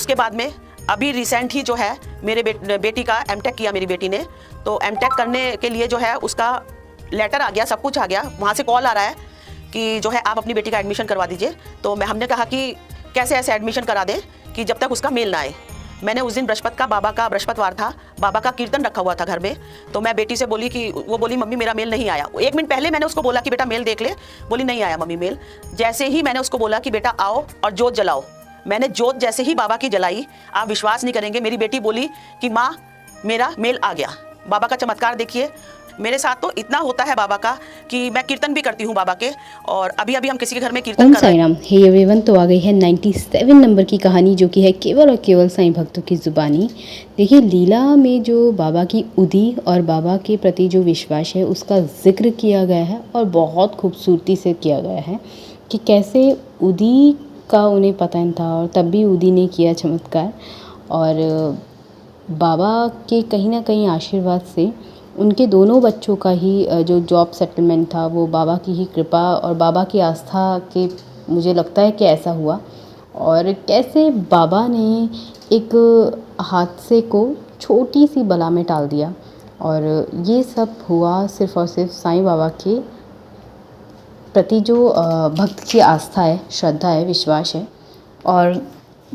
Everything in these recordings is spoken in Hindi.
उसके बाद में अभी रिसेंट ही जो है मेरे बेटी का एमटेक किया मेरी बेटी ने, तो एमटेक करने के लिए जो है उसका लेटर आ गया, सब कुछ आ गया, वहाँ से कॉल आ रहा है कि जो है आप अपनी बेटी का एडमिशन करवा दीजिए। तो हमने कहा कि कैसे ऐसे एडमिशन करा दें कि जब तक उसका मेल ना आए। मैंने उस दिन बाबा का बृहस्पतिवार था, बाबा का कीर्तन रखा हुआ था घर में, तो मैं बेटी से बोली कि वो बोली मम्मी मेरा मेल नहीं आया। 1 मिनट पहले मैंने उसको बोला कि बेटा मेल देख ले, बोली नहीं आया मम्मी मेल। जैसे ही मैंने उसको बोला कि बेटा आओ और जोत जलाओ, मैंने जोत जैसे ही बाबा की जलाई, आप विश्वास नहीं करेंगे, मेरी बेटी बोली कि माँ मेरा मेल आ गया। बाबा का चमत्कार देखिए। मेरे साथ तो इतना होता है बाबा का कि मैं कीर्तन भी करती हूँ बाबा के, और अभी अभी हम किसी के घर में कीर्तन कर रहे हैं। साईं राम। हे एवरीवन, तो आ गई है 97 नंबर की कहानी, जो कि है केवल और केवल साईं भक्तों की ज़ुबानी। देखिए, लीला में जो बाबा की उदी और बाबा के प्रति जो विश्वास है उसका जिक्र किया गया है, और बहुत खूबसूरती से किया गया है कि कैसे उदी का उन्हें पता नहीं था और तब भी उदी ने किया चमत्कार। और बाबा के कहीं ना कहीं आशीर्वाद से उनके दोनों बच्चों का ही जो जॉब सेटलमेंट था वो बाबा की ही कृपा और बाबा की आस्था के, मुझे लगता है कि ऐसा हुआ। और कैसे बाबा ने एक हादसे को छोटी सी बला में टाल दिया, और ये सब हुआ सिर्फ़ और सिर्फ साईं बाबा के प्रति जो भक्त की आस्था है, श्रद्धा है, विश्वास है। और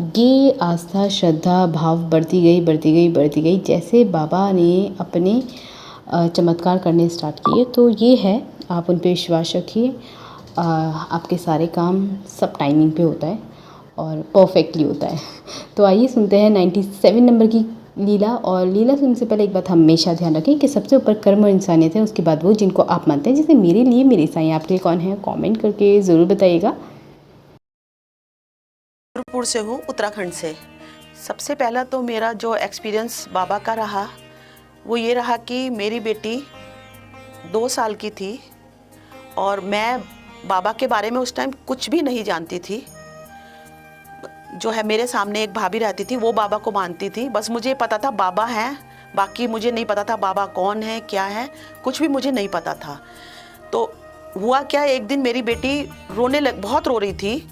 ये आस्था, श्रद्धा, भाव बढ़ती गई बढ़ती गई बढ़ती गई। जैसे बाबा ने अपने चमत्कार करने स्टार्ट किए, तो ये है, आप उन पे विश्वास रखिए। आपके सारे काम सब टाइमिंग पे होता है और परफेक्टली होता है। तो आइए सुनते हैं 97 नंबर की लीला। और लीला सुनने से पहले एक बात हमेशा ध्यान रखें कि सबसे ऊपर कर्म और इंसानियत है, उसके बाद वो जिनको आप मानते हैं। जैसे मेरे लिए मेरे साईं आपके लिए कौन है, कमेंट करके ज़रूर बताइएगा। जबलपुर से हूँ, उत्तराखंड से। सबसे पहला तो मेरा जो एक्सपीरियंस बाबा का रहा वो ये रहा कि मेरी बेटी 2 साल की थी और मैं बाबा के बारे में उस टाइम कुछ भी नहीं जानती थी। जो है मेरे सामने एक भाभी रहती थी, वो बाबा को मानती थी, बस मुझे पता था बाबा हैं, बाकी मुझे नहीं पता था बाबा कौन है, क्या है, कुछ भी मुझे नहीं पता था। तो हुआ क्या, एक दिन मेरी बेटी बहुत रो रही थी,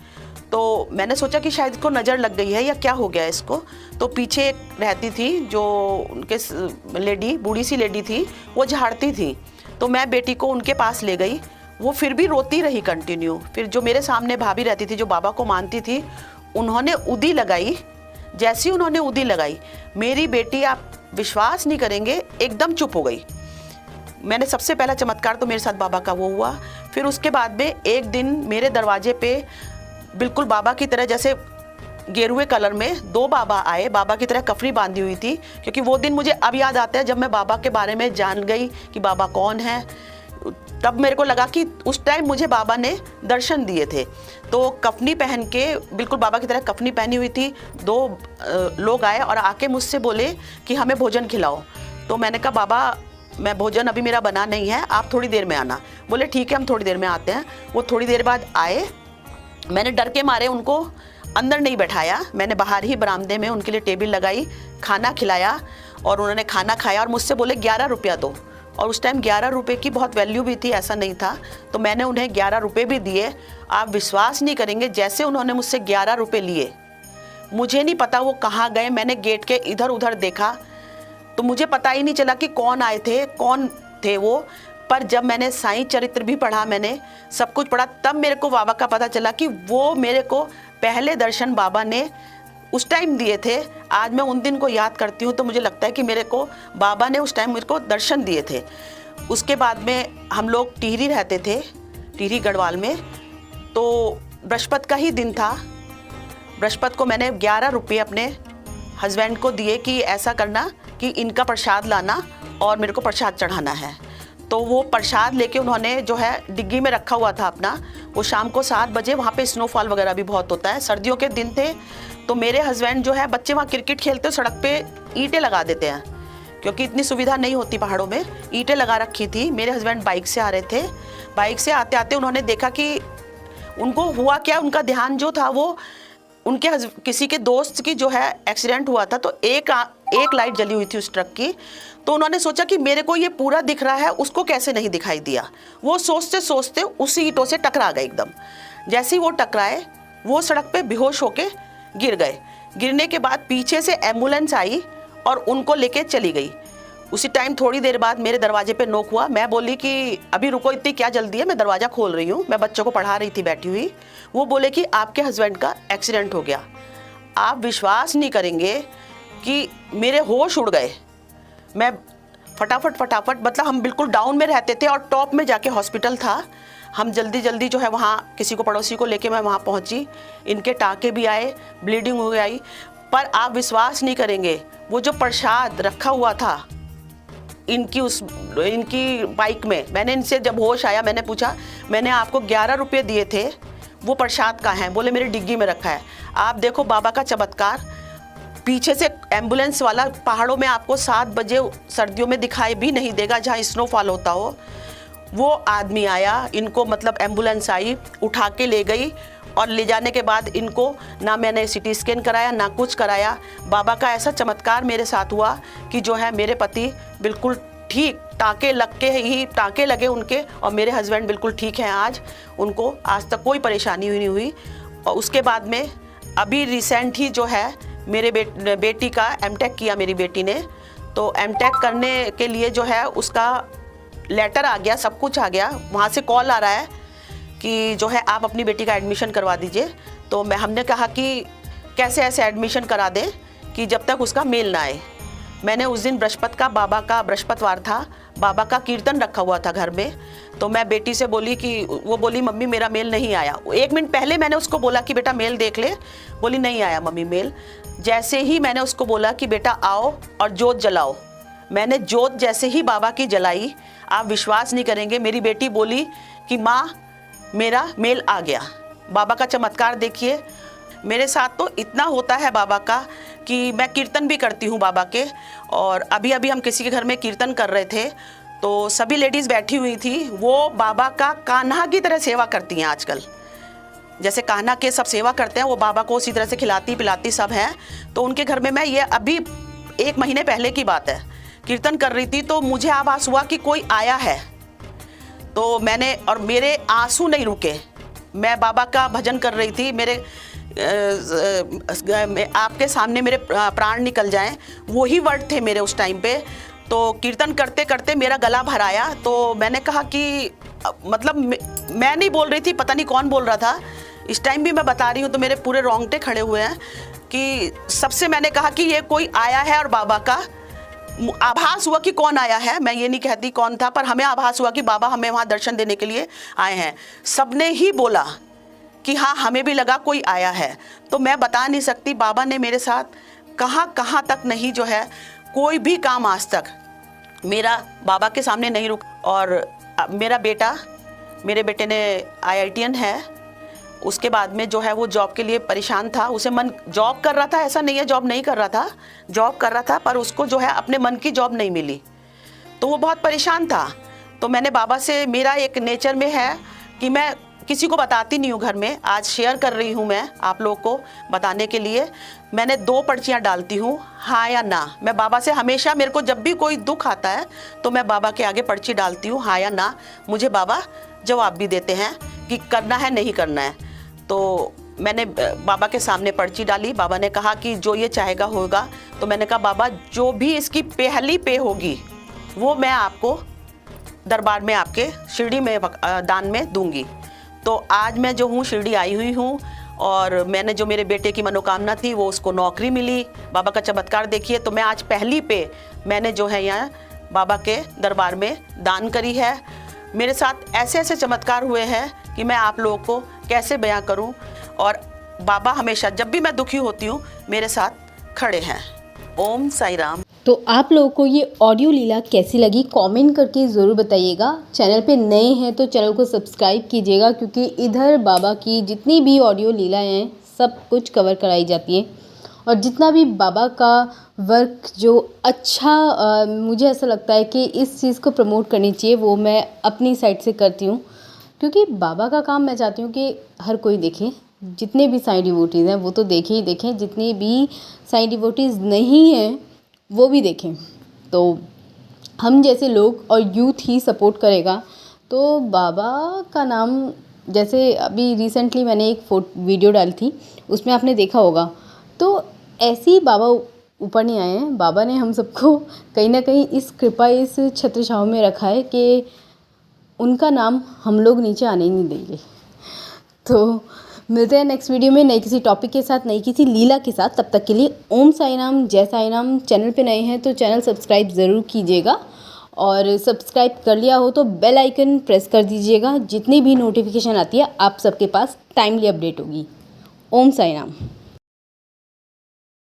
तो मैंने सोचा कि शायद इसको नज़र लग गई है या क्या हो गया इसको। तो पीछे एक रहती थी जो उनके लेडी, बूढ़ी सी लेडी थी, वो झाड़ती थी, तो मैं बेटी को उनके पास ले गई। वो फिर भी रोती रही कंटिन्यू। फिर जो मेरे सामने भाभी रहती थी जो बाबा को मानती थी, उन्होंने उदी लगाई। जैसी उन्होंने उदी लगाई, मेरी बेटी, आप विश्वास नहीं करेंगे, एकदम चुप हो गई। मैंने सबसे पहला चमत्कार तो मेरे साथ बाबा का वो हुआ। फिर उसके बाद में एक दिन मेरे दरवाजे पे बिल्कुल बाबा की तरह, जैसे गेरुए कलर में 2 बाबा आए, बाबा की तरह कफनी बांधी हुई थी। क्योंकि वो दिन मुझे अब याद आता है जब मैं बाबा के बारे में जान गई कि बाबा कौन है, तब मेरे को लगा कि उस टाइम मुझे बाबा ने दर्शन दिए थे। तो कफनी पहन के, बिल्कुल बाबा की तरह कफनी पहनी हुई थी, 2 लोग आए और आके मुझसे बोले कि हमें भोजन खिलाओ। तो मैंने कहा बाबा मैं भोजन अभी मेरा बना नहीं है, आप थोड़ी देर में आना। बोले ठीक है, हम थोड़ी देर में आते हैं। वो थोड़ी देर बाद आए। मैंने डर के मारे उनको अंदर नहीं बैठाया, मैंने बाहर ही बरामदे में उनके लिए टेबल लगाई, खाना खिलाया, और उन्होंने खाना खाया और मुझसे बोले 11 रुपया दो। और उस टाइम 11 रुपये की बहुत वैल्यू भी थी, ऐसा नहीं था। तो मैंने उन्हें 11 रुपये भी दिए। आप विश्वास नहीं करेंगे, जैसे उन्होंने मुझसे 11 रुपये लिए, मुझे नहीं पता वो कहाँ गए। मैंने गेट के इधर उधर देखा तो मुझे पता ही नहीं चला कि कौन आए थे, कौन थे वो। पर जब मैंने साईं चरित्र भी पढ़ा, मैंने सब कुछ पढ़ा, तब मेरे को बाबा का पता चला कि वो मेरे को पहले दर्शन बाबा ने उस टाइम दिए थे। आज मैं उन दिन को याद करती हूँ तो मुझे लगता है कि मेरे को बाबा ने उस टाइम मेरे को दर्शन दिए थे। उसके बाद में हम लोग टिहरी रहते थे, टिहरी गढ़वाल में। तो बृहस्पति का ही दिन था। बृहस्पति को मैंने 11 रुपये अपने हस्बैंड को दिए कि ऐसा करना कि इनका प्रसाद लाना और मेरे को प्रसाद चढ़ाना है। तो वो प्रसाद लेके उन्होंने जो है डिग्गी में रखा हुआ था अपना। वो शाम को 7 बजे, वहाँ पे स्नोफॉल वगैरह भी बहुत होता है, सर्दियों के दिन थे। तो मेरे हस्बैंड जो है, बच्चे वहाँ क्रिकेट खेलते, सड़क पे ईंटें लगा देते हैं क्योंकि इतनी सुविधा नहीं होती पहाड़ों में। ईंटें लगा रखी थी। मेरे हस्बैंड बाइक से आ रहे थे। बाइक से आते आते उन्होंने देखा कि उनको हुआ क्या, उनका ध्यान जो था वो उनके किसी के दोस्त की जो है एक्सीडेंट हुआ था। तो एक लाइट जली हुई थी उस ट्रक की। तो उन्होंने सोचा कि मेरे को ये पूरा दिख रहा है, उसको कैसे नहीं दिखाई दिया। वो सोचते सोचते उसी ईंटों से टकरा गए एकदम। जैसे ही वो टकराए, वो सड़क पे बेहोश होके गिर गए। गिरने के बाद पीछे से एम्बुलेंस आई और उनको लेके चली गई। उसी टाइम थोड़ी देर बाद मेरे दरवाजे पे नॉक हुआ। मैं बोली कि अभी रुको, इतनी क्या जल्दी है, मैं दरवाज़ा खोल रही हूँ, मैं बच्चों को पढ़ा रही थी बैठी हुई। वो बोले कि आपके हस्बैंड का एक्सीडेंट हो गया। आप विश्वास नहीं करेंगे कि मेरे होश उड़ गए। मैं फटाफट मतलब हम बिल्कुल डाउन में रहते थे और टॉप में जाके हॉस्पिटल था। हम जल्दी जो है वहाँ किसी को पड़ोसी को लेके मैं वहाँ पहुँची। इनके टाँके भी आए, ब्लीडिंग हो आई। पर आप विश्वास नहीं करेंगे, वो जो प्रसाद रखा हुआ था इनकी बाइक में, मैंने इनसे जब होश आया मैंने पूछा, मैंने आपको 11 रुपये दिए थे, वो प्रसाद कहाँ है? बोले मेरी डिग्गी में रखा है। आप देखो बाबा का चमत्कार। पीछे से एम्बुलेंस वाला, पहाड़ों में आपको 7 बजे सर्दियों में दिखाई भी नहीं देगा जहाँ स्नोफॉल होता हो, वो आदमी आया, इनको मतलब एम्बुलेंस आई, उठा के ले गई। और ले जाने के बाद इनको ना मैंने सिटी स्कैन कराया ना कुछ कराया। बाबा का ऐसा चमत्कार मेरे साथ हुआ कि जो है मेरे पति बिल्कुल ठीक, टाँके लगे उनके, और मेरे हस्बैंड बिल्कुल ठीक हैं आज। उनको आज तक कोई परेशानी नहीं हुई। और उसके बाद में अभी रिसेंट ही जो है मेरे बेटी का एमटेक किया मेरी बेटी ने। तो एमटेक करने के लिए जो है उसका लेटर आ गया, सब कुछ आ गया। वहाँ से कॉल आ रहा है कि जो है आप अपनी बेटी का एडमिशन करवा दीजिए। तो हमने कहा कि कैसे ऐसे एडमिशन करा दें कि जब तक उसका मेल ना आए। मैंने उस दिन बाबा का बृहस्पतिवार था, बाबा का कीर्तन रखा हुआ था घर में। तो मैं बेटी से बोली कि, वो बोली मम्मी मेरा मेल नहीं आया। 1 मिनट पहले मैंने उसको बोला कि बेटा मेल देख ले, बोली नहीं आया मम्मी मेल। जैसे ही मैंने उसको बोला कि बेटा आओ और जोत जलाओ, मैंने जोत जैसे ही बाबा की जलाई, आप विश्वास नहीं करेंगे, मेरी बेटी बोली कि माँ मेरा मेल आ गया। बाबा का चमत्कार देखिए। मेरे साथ तो इतना होता है बाबा का कि मैं कीर्तन भी करती हूँ बाबा के। और अभी हम किसी के घर में कीर्तन कर रहे थे तो सभी लेडीज़ बैठी हुई थी, वो बाबा का कान्हा की तरह सेवा करती हैं आजकल। जैसे कान्हा के सब सेवा करते हैं, वो बाबा को उसी तरह से खिलाती पिलाती सब हैं। तो उनके घर में मैं ये अभी 1 महीने पहले की बात है, कीर्तन कर रही थी तो मुझे आभास हुआ कि कोई आया है। तो मैंने, और मेरे आंसू नहीं रुके, मैं बाबा का भजन कर रही थी। आपके सामने मेरे प्राण निकल जाएं, वही वर्ड थे मेरे उस टाइम पे। तो कीर्तन करते करते मेरा गला भर आया। तो मैंने कहा कि मतलब मैं नहीं बोल रही थी, पता नहीं कौन बोल रहा था। इस टाइम भी मैं बता रही हूँ तो मेरे पूरे रोंगटे खड़े हुए हैं कि सबसे मैंने कहा कि ये कोई आया है। और बाबा का आभास हुआ कि कौन आया है, मैं ये नहीं कहती कौन था, पर हमें आभास हुआ कि बाबा हमें वहाँ दर्शन देने के लिए आए हैं। सबने ही बोला कि हाँ हमें भी लगा कोई आया है। तो मैं बता नहीं सकती बाबा ने मेरे साथ कहाँ तक नहीं जो है, कोई भी काम आज तक मेरा बाबा के सामने नहीं रुका। और मेरे बेटे ने IITN है। उसके बाद में जो है वो जॉब के लिए परेशान था, उसे मन जॉब कर रहा था, ऐसा नहीं है जॉब नहीं कर रहा था, जॉब कर रहा था, पर उसको जो है अपने मन की जॉब नहीं मिली, तो वो बहुत परेशान था। तो मैंने बाबा से, मेरा एक नेचर में है कि मैं किसी को बताती नहीं हूँ घर में, आज शेयर कर रही हूँ मैं आप लोग को बताने के लिए। मैंने 2 पर्चियाँ डालती हूँ, हाँ या ना। मैं बाबा से हमेशा, मेरे को जब भी कोई दुख आता है तो मैं बाबा के आगे पर्ची डालती हूँ, हाँ या ना। मुझे बाबा जवाब भी देते हैं कि करना है नहीं करना है। तो मैंने बाबा के सामने पर्ची डाली, बाबा ने कहा कि जो ये चाहेगा होगा। तो मैंने कहा बाबा जो भी इसकी पहली पे होगी वो मैं आपको दरबार में आपके शिरडी में दान में दूंगी। तो आज मैं जो हूँ शिरडी आई हुई हूँ, और मैंने जो मेरे बेटे की मनोकामना थी वो उसको नौकरी मिली। बाबा का चमत्कार देखिए। तो मैं आज पहली पे मैंने जो है यहाँ बाबा के दरबार में दान करी है। मेरे साथ ऐसे ऐसे चमत्कार हुए हैं कि मैं आप लोगों को कैसे बयां करूं। और बाबा हमेशा जब भी मैं दुखी होती हूं मेरे साथ खड़े हैं। ओम साई राम। तो आप लोगों को ये ऑडियो लीला कैसी लगी कमेंट करके ज़रूर बताइएगा। चैनल पे नए हैं तो चैनल को सब्सक्राइब कीजिएगा, क्योंकि इधर बाबा की जितनी भी ऑडियो लीलाएँ हैं सब कुछ कवर कराई जाती है। और जितना भी बाबा का वर्क जो अच्छा मुझे ऐसा लगता है कि इस चीज़ को प्रमोट करनी चाहिए, वो मैं अपनी साइड से करती हूँ। क्योंकि बाबा का काम मैं चाहती हूँ कि हर कोई देखे, जितने भी साईं डिवोटीज़ हैं वो तो देखें, जितने भी साईं डिवोटीज़ नहीं हैं वो भी देखें। तो हम जैसे लोग और यूथ ही सपोर्ट करेगा तो बाबा का नाम, जैसे अभी रिसेंटली मैंने एक वीडियो डाली थी, उसमें आपने देखा होगा, तो ऐसे ही बाबा ऊपर नहीं आए हैं, बाबा ने हम सबको कहीं ना कहीं इस कृपा, इस छत्र छाँव में रखा है कि उनका नाम हम लोग नीचे आने ही नहीं देंगे। तो मिलते हैं नेक्स्ट वीडियो में नई किसी टॉपिक के साथ, नई किसी लीला के साथ। तब तक के लिए ओम साई राम, जय साई राम। चैनल पे नए हैं तो चैनल सब्सक्राइब ज़रूर कीजिएगा, और सब्सक्राइब कर लिया हो तो बेल आइकन प्रेस कर दीजिएगा। जितनी भी नोटिफिकेशन आती है आप सबके पास टाइमली अपडेट होगी। ओम साई राम।